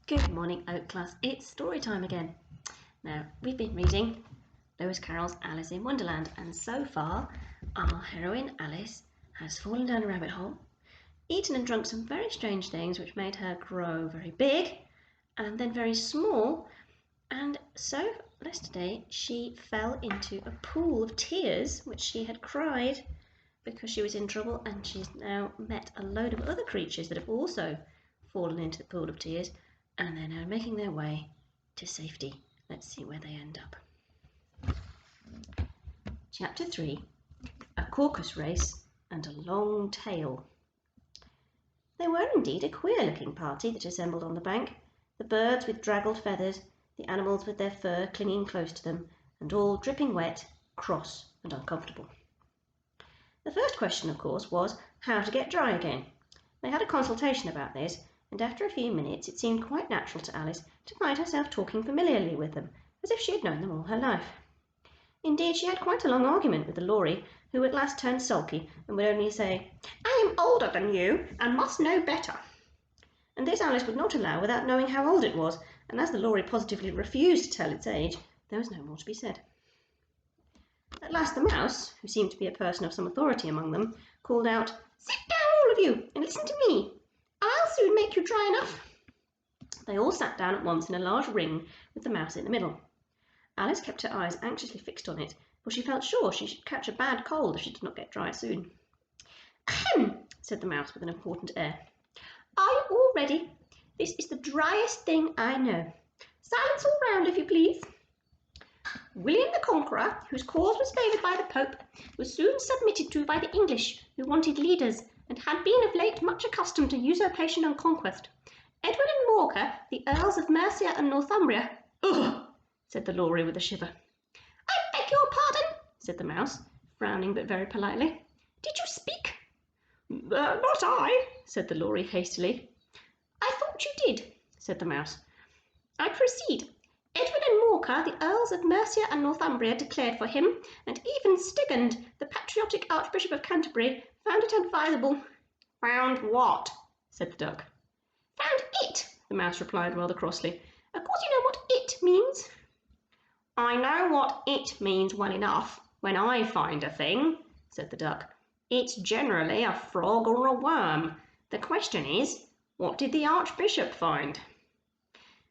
Good morning, Oak Class. It's story time again. Now, we've been reading Lewis Carroll's Alice in Wonderland, and so far, our heroine Alice has fallen down a rabbit hole, eaten and drunk some very strange things which made her grow very big and then very small, and so yesterday she fell into a pool of tears which she had cried because she was in trouble, and she's now met a load of other creatures that have also fallen into the pool of tears, and they're now making their way to safety. Let's see where they end up. Chapter 3, A Caucus-Race and a Long Tail. They were indeed a queer-looking party that assembled on the bank, the birds with draggled feathers, the animals with their fur clinging close to them, and all dripping wet, cross and uncomfortable. The first question, of course, was how to get dry again. They had a consultation about this, and after a few minutes it seemed quite natural to Alice to find herself talking familiarly with them, as if she had known them all her life. Indeed, she had quite a long argument with the Lory, who at last turned sulky and would only say, "I am older than you, and must know better." And this Alice would not allow without knowing how old it was, and as the Lory positively refused to tell its age, there was no more to be said. At last the Mouse, who seemed to be a person of some authority among them, called out, "Sit down, all of you, and listen to me. I'll soon make you dry enough." They all sat down at once in a large ring with the Mouse in the middle. Alice kept her eyes anxiously fixed on it, for she felt sure she should catch a bad cold if she did not get dry soon. "Ahem," said the Mouse with an important air. "Are you all ready? This is the driest thing I know. Silence all round, if you please. William the Conqueror, whose cause was favoured by the Pope, was soon submitted to by the English, who wanted leaders, and had been of late much accustomed to usurpation and conquest. Edwin and Morcar, the Earls of Mercia and Northumbria—" "Ugh!" said the Lory with a shiver. "I beg your pardon," said the Mouse, frowning but very politely. "Did you speak?" "Not I," said the Lory hastily. "I thought you did," said the Mouse. "I proceed. Edwin and Morcar, the Earls of Mercia and Northumbria, declared for him, and even Stigand, the patriotic Archbishop of Canterbury, found it advisable—" "Found what?" said the Duck. "Found it," the Mouse replied rather crossly. "Of course you know what it means." "I know what it means well enough when I find a thing," said the Duck. "It's generally a frog or a worm. The question is, what did the Archbishop find?"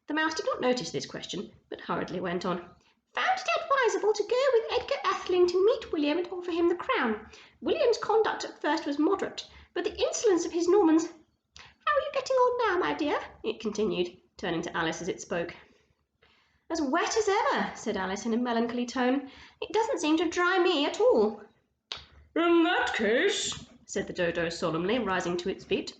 The Mouse did not notice this question, but hurriedly went on. "Found it advisable to go with Edgar Atheling to meet William and offer him the crown. William's conduct at first was moderate, but the insolence of his Normans— How are you getting on now, my dear?" it continued, turning to Alice as it spoke. "As wet as ever," said Alice in a melancholy tone. "It doesn't seem to dry me at all." "In that case," said the Dodo solemnly, rising to its feet,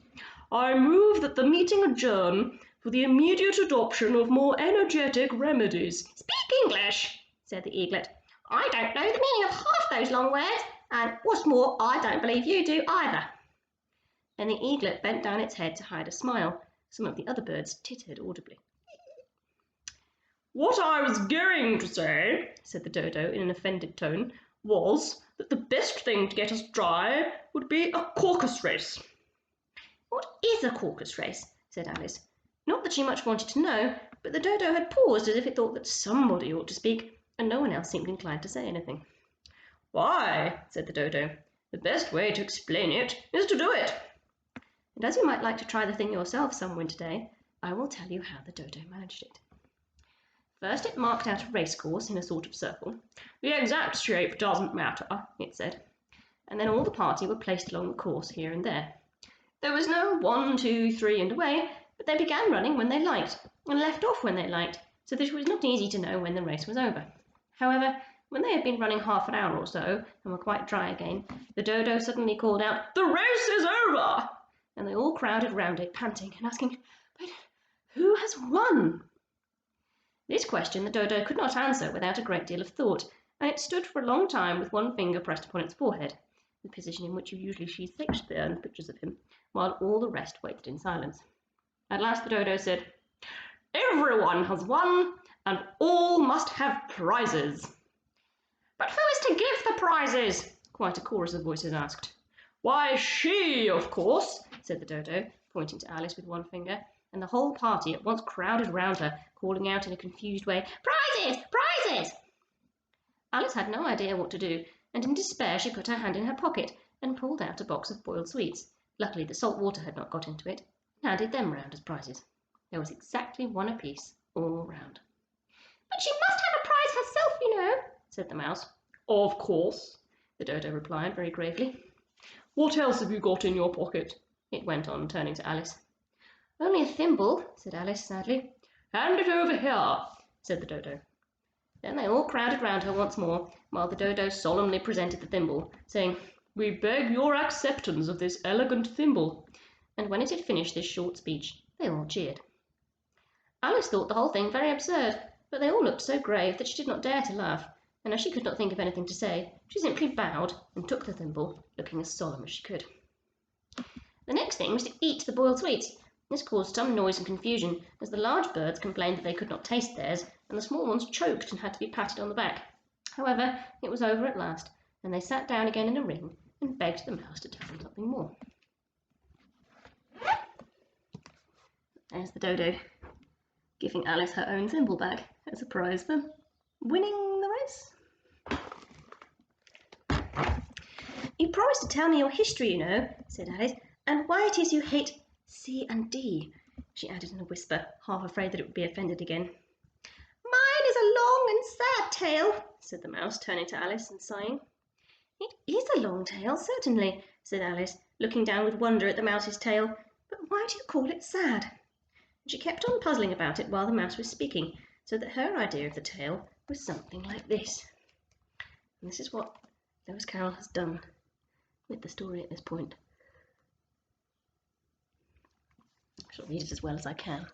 "I move that the meeting adjourn for the immediate adoption of more energetic remedies." "Speak English," said the Eaglet. "I don't know the meaning of half those long words, and what's more, I don't believe you do either." And the Eaglet bent down its head to hide a smile. Some of the other birds tittered audibly. "What I was going to say," said the Dodo in an offended tone, "was that the best thing to get us dry would be a Caucus-Race." "What is a Caucus-Race?" said Alice. Not that she much wanted to know, but the Dodo had paused as if it thought that somebody ought to speak, and no one else seemed inclined to say anything. "Why," said the Dodo, "the best way to explain it is to do it." And as you might like to try the thing yourself some winter day, I will tell you how the Dodo managed it. First it marked out a racecourse in a sort of circle. "The exact shape doesn't matter," it said, and then all the party were placed along the course here and there. There was no 1, 2, 3 and away, but they began running when they liked, and left off when they liked, so that it was not easy to know when the race was over. However, when they had been running half an hour or so, and were quite dry again, the Dodo suddenly called out, "The race is over!" And they all crowded round it, panting and asking, "But who has won?" This question the Dodo could not answer without a great deal of thought, and it stood for a long time with one finger pressed upon its forehead, the position in which you usually see Shakespeare and pictures of him, while all the rest waited in silence. At last the Dodo said, "Everyone has won, and all must have prizes." "But who is to give the prizes?" quite a chorus of voices asked. "Why, she, of course," said the Dodo, pointing to Alice with one finger, and the whole party at once crowded round her, calling out in a confused way, "Prizes! Prizes!" Alice had no idea what to do, and in despair she put her hand in her pocket and pulled out a box of boiled sweets. Luckily the salt water had not got into it, and handed them round as prizes. There was exactly one apiece, all round. "But she must have a prize herself, you know," said the mouse. "Of course," the dodo replied very gravely. "What else have you got in your pocket?" it went on, turning to Alice. "Only a thimble," said Alice sadly. "Hand it over here," said the dodo. Then they all crowded round her once more, while the dodo solemnly presented the thimble, saying, "We beg your acceptance of this elegant thimble." And when it had finished this short speech, they all cheered. Alice thought the whole thing very absurd, but they all looked so grave that she did not dare to laugh, and as she could not think of anything to say, she simply bowed and took the thimble, looking as solemn as she could. The next thing was to eat the boiled sweets. This caused some noise and confusion, as the large birds complained that they could not taste theirs, and the small ones choked and had to be patted on the back. However, it was over at last, and they sat down again in a ring and begged the mouse to tell them something more. There's the dodo, giving Alice her own thimble back as a prize for winning the race. "You promised to tell me your history, you know," said Alice, "and why it is you hate C and D," she added in a whisper, half afraid that it would be offended again. "Mine is a long and sad tale," said the mouse, turning to Alice and sighing. "It is a long tale, certainly," said Alice, looking down with wonder at the mouse's tail, "but why do you call it sad?" And she kept on puzzling about it while the mouse was speaking, so that her idea of the tale was something like this. And this is what Lewis Carroll has done with the story at this point. I shall read it as well as I can.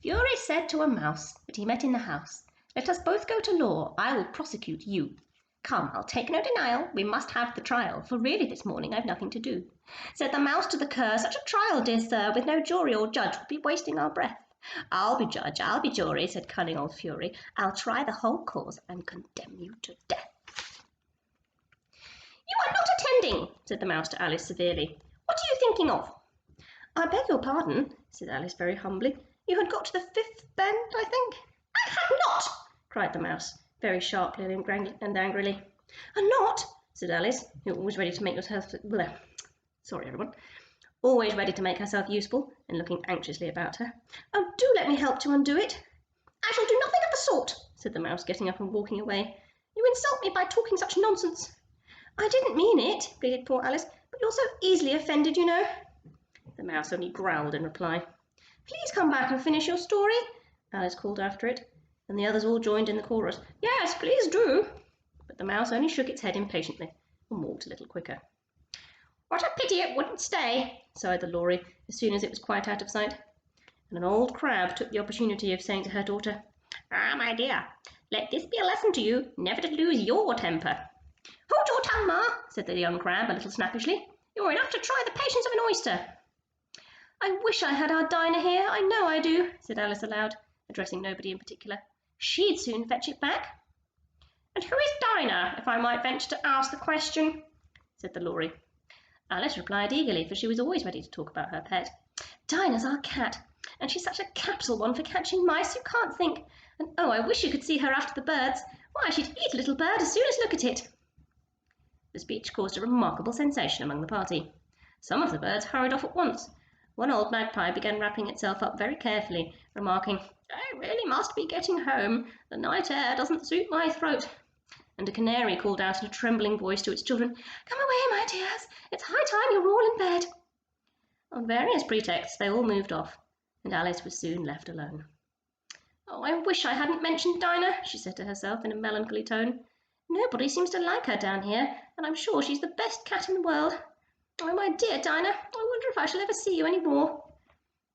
"Fury said to a mouse that he met in the house, 'Let us both go to law, I will prosecute you. Come, I'll take no denial, we must have the trial, for really this morning I've nothing to do.' Said the mouse to the cur, 'Such a trial, dear sir, with no jury or judge, would be wasting our breath.' 'I'll be judge, I'll be jury,' said cunning old Fury, 'I'll try the whole cause and condemn you to death.'" "You are not attending," said the mouse to Alice severely. "What are you thinking of?" "I beg your pardon," said Alice very humbly. "You had got to the fifth bend, I think?" "I had not!" cried the mouse, very sharply and angrily. "And not?" said Alice, who always ready to make herself always ready to make herself useful, and looking anxiously about her. "Oh, do let me help to undo it." "I shall do nothing of the sort," said the mouse, getting up and walking away. "You insult me by talking such nonsense." "I didn't mean it," pleaded poor Alice, "but you're so easily offended, you know." The mouse only growled in reply. "Please come back and finish your story," Alice called after it, and the others all joined in the chorus. "Yes, please do." But the mouse only shook its head impatiently and walked a little quicker. "What a pity it wouldn't stay," sighed the Lory as soon as it was quite out of sight. And an old crab took the opportunity of saying to her daughter, "Ah, my dear, let this be a lesson to you, never to lose your temper." "Hold your tongue, ma," said the young crab a little snappishly. "You're enough to try the patience of an oyster." "I wish I had our Dinah here, I know I do," said Alice aloud, addressing nobody in particular. "She'd soon fetch it back." "And who is Dinah, if I might venture to ask the question?" said the Lory. Alice replied eagerly, for she was always ready to talk about her pet. "Dinah's our cat, and she's such a capital one for catching mice, you can't think. And oh, I wish you could see her after the birds. Why, she'd eat a little bird as soon as look at it." The speech caused a remarkable sensation among the party. Some of the birds hurried off at once. One old magpie began wrapping itself up very carefully, remarking, "I really must be getting home. The night air doesn't suit my throat." And a canary called out in a trembling voice to its children, "Come away, my dears. It's high time you were all in bed." On various pretexts they all moved off, and Alice was soon left alone. "Oh, I wish I hadn't mentioned Dinah," she said to herself in a melancholy tone. "Nobody seems to like her down here, and I'm sure she's the best cat in the world. Oh, my dear Dinah, I wonder if I shall ever see you any more."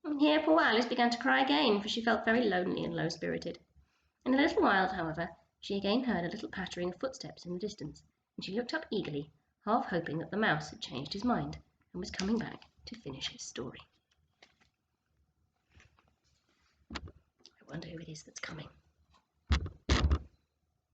And here poor Alice began to cry again, for she felt very lonely and low-spirited. In a little while, however, she again heard a little pattering of footsteps in the distance, and she looked up eagerly, half hoping that the mouse had changed his mind and was coming back to finish his story. I wonder who it is that's coming.